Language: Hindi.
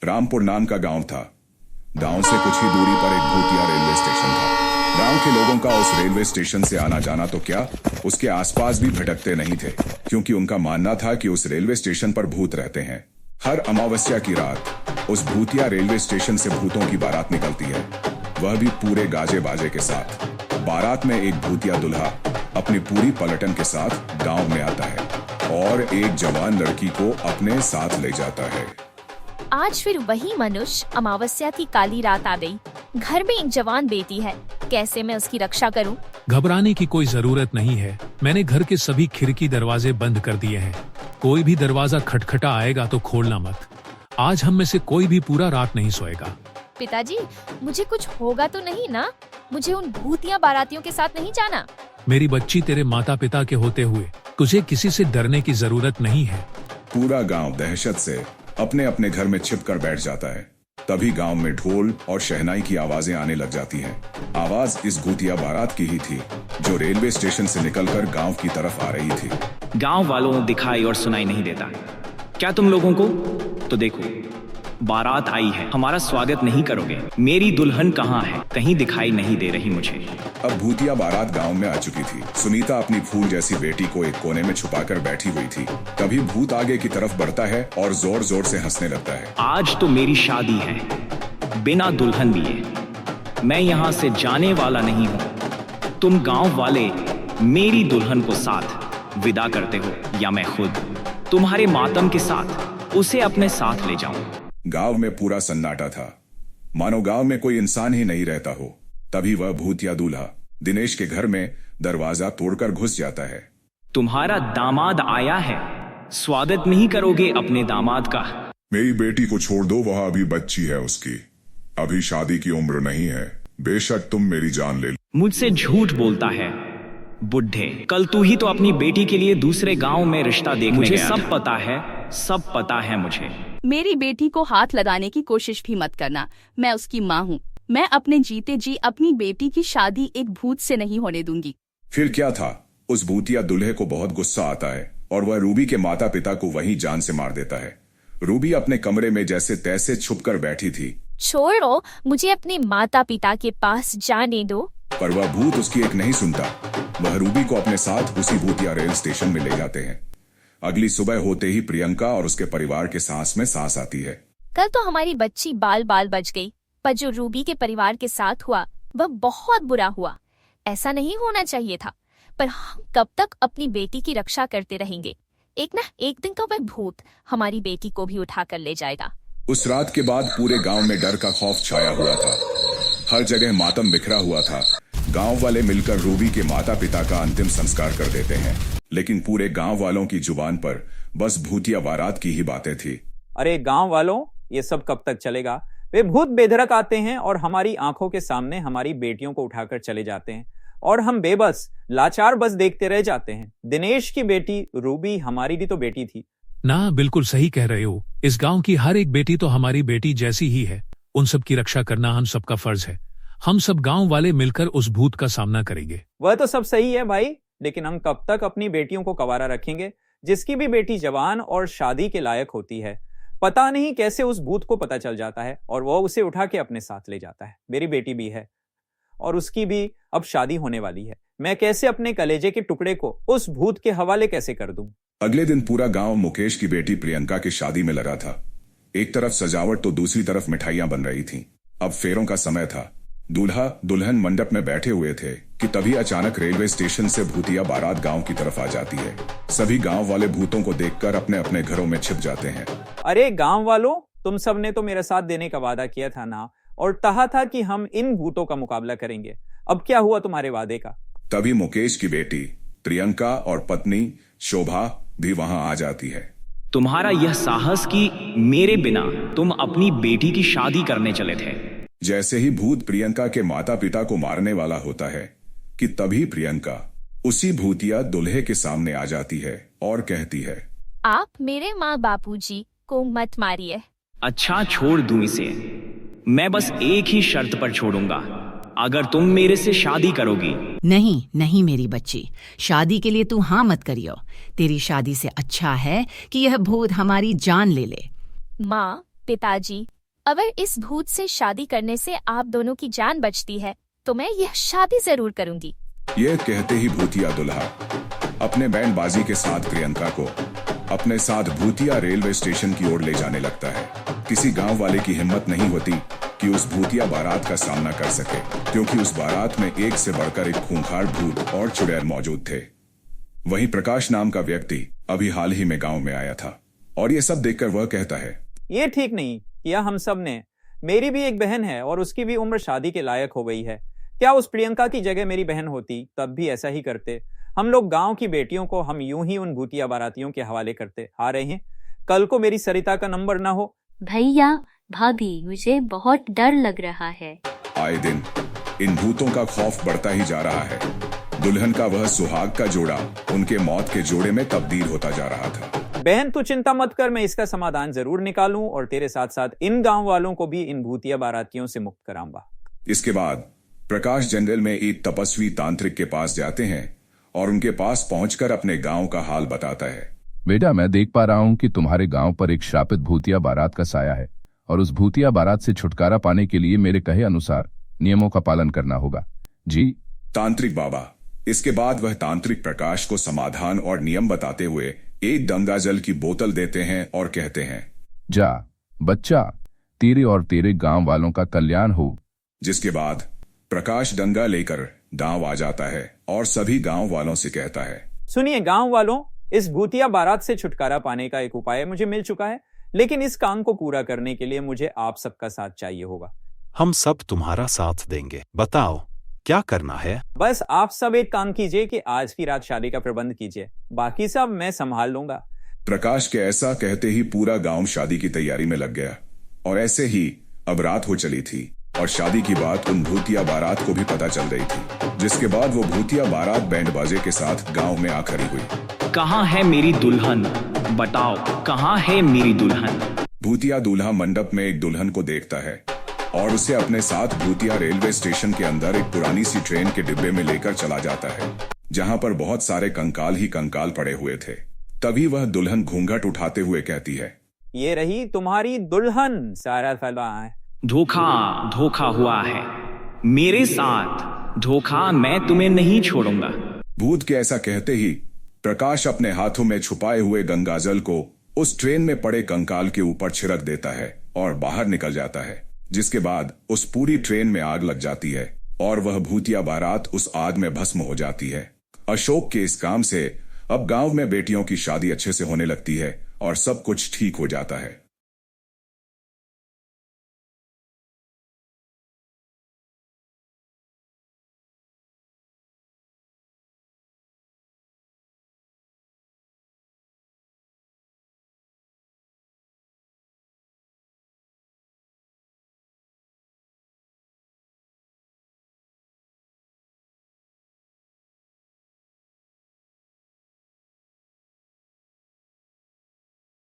रामपुर नाम का गांव था। गांव से कुछ ही दूरी पर एक भूतिया रेलवे स्टेशन था। गांव के लोगों का उस रेलवे स्टेशन से आना जाना तो क्या, उसके आसपास भी भटकते नहीं थे, क्योंकि उनका मानना था कि उस रेलवे स्टेशन पर भूत रहते हैं। हर अमावस्या की रात उस भूतिया रेलवे स्टेशन से भूतों की बारात निकलती है, वह भी पूरे गाजे बाजे के साथ। बारात में एक भूतिया दूल्हा अपनी पूरी पलटन के साथ गांव में आता है और एक जवान लड़की को अपने साथ ले जाता है। आज फिर वही मनुष्य, अमावस्या की काली रात आ गई। घर में एक जवान बेटी है, कैसे मैं उसकी रक्षा करूं? घबराने की कोई जरूरत नहीं है। मैंने घर के सभी खिड़की दरवाजे बंद कर दिए हैं। कोई भी दरवाजा खटखटा आएगा तो खोलना मत। आज हम में से कोई भी पूरा रात नहीं सोएगा। पिताजी, मुझे कुछ होगा तो नहीं ना? मुझे उन भूतिया बारातियों के साथ नहीं जाना। मेरी बच्ची, तेरे माता पिता के होते हुए तुझे किसी से डरने की जरूरत नहीं है। पूरा गांव दहशत से अपने अपने घर में छिप कर बैठ जाता है। तभी गांव में ढोल और शहनाई की आवाजें आने लग जाती हैं। आवाज इस भूतिया बारात की ही थी, जो रेलवे स्टेशन से निकलकर गांव की तरफ आ रही थी। गांव वालों दिखाई और सुनाई नहीं देता क्या तुम लोगों को? तो देखो, बारात आई है, हमारा स्वागत नहीं करोगे? मेरी दुल्हन कहाँ है? कहीं दिखाई नहीं दे रही मुझे। अब भूतिया बारात गांव में आ चुकी थी। सुनीता अपनी फूल जैसी बेटी को एक कोने में छुपाकर बैठी हुई थी। तभी भूत आगे की तरफ बढ़ता है और जोर जोर से हंसने लगता है। आज तो मेरी शादी है, बिना दुल्हन लिए। मैं यहाँ से जाने वाला नहीं हूँ। तुम गांव वाले मेरी दुल्हन को साथ विदा करते हो, या मैं खुद तुम्हारे मातम के साथ उसे अपने साथ ले जाऊं? गांव में पूरा सन्नाटा था, मानो गांव में कोई इंसान ही नहीं रहता हो। तभी वह भूतिया दूल्हा दिनेश के घर में दरवाजा तोड़कर घुस जाता है। तुम्हारा दामाद आया है, स्वागत नहीं करोगे अपने दामाद का? मेरी बेटी को छोड़ दो, वह अभी बच्ची है, उसकी अभी शादी की उम्र नहीं है। बेशक तुम मेरी जान ले लो। मुझसे झूठ बोलता है बुढ़े। कल तू ही तो अपनी बेटी के लिए दूसरे गांव में रिश्ता देखने मुझे गया सब पता है, सब पता है मुझे। मेरी बेटी को हाथ लगाने की कोशिश भी मत करना। मैं उसकी माँ हूँ। मैं अपने जीते जी अपनी बेटी की शादी एक भूत से नहीं होने दूंगी। फिर क्या था, उस भूतिया दूल्हे को बहुत गुस्सा आता है और वह रूबी के माता पिता को वहीं जान से मार देता है। रूबी अपने कमरे में जैसे तैसे छुपकर बैठी थी। छोड़ो, मुझे अपने माता पिता के पास जाने दो। पर वह भूत उसकी एक नहीं सुनता। वह रूबी को अपने साथ उसी भूतिया रेल स्टेशन में ले जाते हैं। अगली सुबह होते ही प्रियंका और उसके परिवार के सांस में सांस आती है। कल तो हमारी बच्ची बाल बाल बच गई, पर जो रूबी के परिवार के साथ हुआ वह बहुत बुरा हुआ। ऐसा नहीं होना चाहिए था, पर हम कब तक अपनी बेटी की रक्षा करते रहेंगे? एक दिन तो वह भूत हमारी बेटी को भी उठा कर ले जाएगा। उस रात के बाद पूरे गांव में डर का खौफ छाया हुआ था। हर जगह मातम बिखरा हुआ था। गांव वाले मिलकर रूबी के माता पिता का अंतिम संस्कार कर देते हैं, लेकिन पूरे गांव वालों की जुबान पर बस भूतिया बारात की ही बातें थी। अरे गांव वालों, ये सब कब तक चलेगा? वे भूत बेधड़क आते हैं और हमारी आंखों के सामने हमारी बेटियों को उठाकर चले जाते हैं और हम बेबस लाचार बस देखते रह जाते हैं। दिनेश की बेटी रूबी हमारी भी तो बेटी थी ना। बिल्कुल सही कह रहे हो। इस गांव की हर एक बेटी तो हमारी बेटी जैसी ही है। उन सब की रक्षा करना हम सबका फर्ज है। हम सब गांव वाले मिलकर उस भूत का सामना करेंगे। वह तो सब सही है भाई, लेकिन हम कब तक अपनी बेटियों को कवारा रखेंगे? जिसकी भी बेटी जवान और शादी के लायक होती है, पता नहीं कैसे उस भूत को पता चल जाता है और वह उसे उठा के अपने साथ ले जाता है। मेरी बेटी भी है और उसकी भी अब शादी होने वाली है। मैं कैसे अपने कलेजे के टुकड़े को उस भूत के हवाले कैसे कर दूं? अगले दिन पूरा गांव मुकेश की बेटी प्रियंका की शादी में लगा था। एक तरफ सजावट तो दूसरी तरफ मिठाइयां बन रही थीं। अब फेरों का समय था। दूल्हा दुल्हन मंडप में बैठे हुए थे कि तभी अचानक रेलवे स्टेशन से भूतिया बारात गांव की तरफ आ जाती है। सभी गांव वाले भूतों को देखकर अपने अपने घरों में छिप जाते हैं। अरे गांव वालों, तुम सब ने तो मेरे साथ देने का वादा किया था ना, और कहा था कि हम इन भूतों का मुकाबला करेंगे। अब क्या हुआ तुम्हारे वादे का? तभी मुकेश की बेटी प्रियंका और पत्नी शोभा भी वहां आ जाती है। तुम्हारा यह साहस कि मेरे बिना तुम अपनी बेटी की शादी करने चले थे। जैसे ही भूत प्रियंका के माता पिता को मारने वाला होता है कि तभी प्रियंका उसी भूतिया दूल्हे के सामने आ जाती है और कहती है, आप मेरे माँ बापूजी को मत मारिए। अच्छा, छोड़ दूं इसे। मैं बस एक ही शर्त पर छोड़ूंगा, अगर तुम मेरे से शादी करोगी। नहीं नहीं मेरी बच्ची, शादी के लिए तू हाँ मत करियो। तेरी शादी से अच्छा है कि यह भूत हमारी जान ले ले। माँ, पिताजी, अगर इस भूत से शादी करने से आप दोनों की जान बचती है तो मैं यह शादी जरूर करूंगी। ये कहते ही भूतिया दूल्हा अपने बैंड बाजी के साथ प्रियंका को अपने साथ भूतिया रेलवे स्टेशन की ओर ले जाने लगता है। किसी गांव वाले की हिम्मत नहीं होती कि उस भूतिया बारात का सामना कर सके, क्योंकि उस बारात में एक से बढ़कर एक खूंखार भूत और चुड़ैल मौजूद थे। वहीं प्रकाश नाम का व्यक्ति अभी हाल ही में गांव में आया था और ये सब देखकर वह कहता है, ये ठीक नहीं किया हम सब ने। मेरी भी एक बहन है और उसकी भी उम्र शादी के लायक हो गई है। क्या उस प्रियंका की जगह मेरी बहन होती तब भी ऐसा ही करते? हम लोग गांव की बेटियों को हम यूं ही उन भूतिया बारातियों के हवाले करते आ रहे हैं। कल को मेरी सरिता का नंबर ना हो। भैया भाभी, मुझे बहुत डर लग रहा है। आए दिन इन भूतों का खौफ बढ़ता ही जा रहा है। दुल्हन का वह सुहाग का जोड़ा उनके मौत के जोड़े में तब्दील होता जा रहा था। बहन तू चिंता मत कर, मैं इसका समाधान जरूर निकालूं और तेरे साथ साथ इन गांव वालों को भी इन भूतिया बारातियों से मुक्त कराऊंगा। इसके बाद प्रकाश जंगल में एक तपस्वी तांत्रिक के पास जाते हैं और उनके पास पहुंचकर अपने गांव का हाल बताता है। बेटा, मैं देख पा रहा हूँ कि तुम्हारे गांव पर एक श्रापित भूतिया बारात का साया है और उस भूतिया बारात से छुटकारा पाने के लिए मेरे कहे अनुसार नियमों का पालन करना होगा। जी तांत्रिक बाबा। इसके बाद वह तांत्रिक प्रकाश को समाधान और नियम बताते हुए एक गंगा जल की बोतल देते हैं और कहते हैं, जा बच्चा, तेरे और तेरे गांव वालों का कल्याण हो। जिसके बाद प्रकाश गंगा लेकर गांव आ जाता है और सभी गांव वालों से कहता है, सुनिए गांव वालों, इस भूतिया बारात से छुटकारा पाने का एक उपाय मुझे मिल चुका है, लेकिन इस काम को पूरा करने के लिए मुझे आप सबका साथ चाहिए होगा। हम सब तुम्हारा साथ देंगे। बताओ क्या करना है? बस आप सब एक काम कीजिए कि आज की रात शादी का प्रबंध कीजिए, बाकी सब मैं संभाल लूंगा। प्रकाश के ऐसा कहते ही पूरा गांव शादी की तैयारी में लग गया और ऐसे ही अब रात हो चली थी और शादी की बात उन भूतिया बारात को भी पता चल रही थी। जिसके बाद वो भूतिया बारात बैंड बाजे के साथ गांव में आ खड़ी हुई। कहाँ है मेरी दुल्हन? बताओ कहाँ है मेरी दुल्हन? भूतिया दूल्हा मंडप में एक दुल्हन को देखता है और उसे अपने साथ भूतिया रेलवे स्टेशन के अंदर एक पुरानी सी ट्रेन के डिब्बे में लेकर चला जाता है, जहां पर बहुत सारे कंकाल ही कंकाल पड़े हुए थे। तभी वह दुल्हन घूंघट उठाते हुए कहती है, ये रही तुम्हारी दुल्हन। सारा फैला है। धोखा हुआ है मेरे साथ। धोखा, मैं तुम्हें नहीं छोड़ूंगा। भूत के ऐसा कहते ही प्रकाश अपने हाथों में छुपाए हुए गंगाजल को उस ट्रेन में पड़े कंकाल के ऊपर छिड़क देता है और बाहर निकल जाता है। जिसके बाद उस पूरी ट्रेन में आग लग जाती है और वह भूतिया बारात उस आग में भस्म हो जाती है। अशोक के इस काम से अब गांव में बेटियों की शादी अच्छे से होने लगती है और सब कुछ ठीक हो जाता है।